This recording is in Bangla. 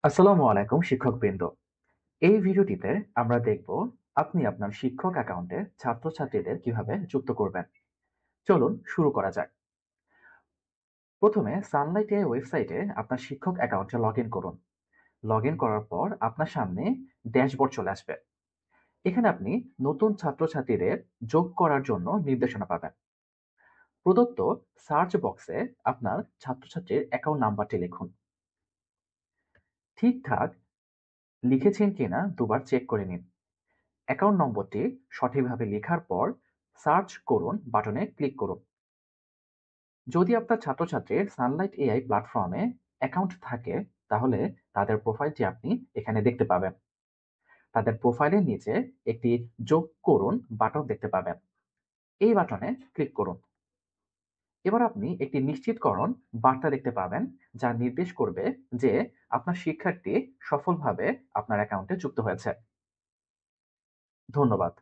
আসসালামু আলাইকুম শিক্ষকবৃন্দ। এই ভিডিওটিতে আমরা দেখব আপনি আপনার শিক্ষক অ্যাকাউন্টে ছাত্রছাত্রীদের কিভাবে যুক্ত করবেন। চলুন শুরু করা যাক। প্রথমে সানলাইট এআই ওয়েবসাইটে আপনার শিক্ষক অ্যাকাউন্টে লগইন করুন। লগইন করার পর আপনার সামনে ড্যাশবোর্ড চলে আসবে। এখানে আপনি নতুন ছাত্রছাত্রীদের যোগ করার জন্য নির্দেশনা পাবেন। প্রদত্ত সার্চ বক্সে আপনার ছাত্রছাত্রীর অ্যাকাউন্ট নাম্বারটি লিখুন। ঠিকঠাক লিখেছেন কিনা দুবার চেক করে নিন। অ্যাকাউন্ট নম্বরটি সঠিকভাবে লেখার পর সার্চ করুন বাটনে ক্লিক করুন। যদি আপনার ছাত্রছাত্রীর সানলাইট এআই প্ল্যাটফর্মে অ্যাকাউন্ট থাকে, তাহলে তাদের প্রোফাইলটি আপনি এখানে দেখতে পাবেন। তাদের প্রোফাইলের নিচে একটি যোগ করুন বাটন দেখতে পাবেন। এই বাটনে ক্লিক করুন। এবার আপনি একটি নিশ্চিতকরণ বার্তা দেখতে পাবেন, যা নির্দেশ করবে যে আপনার শিক্ষার্থী সফলভাবে আপনার অ্যাকাউন্টে যুক্ত হয়েছে। ধন্যবাদ।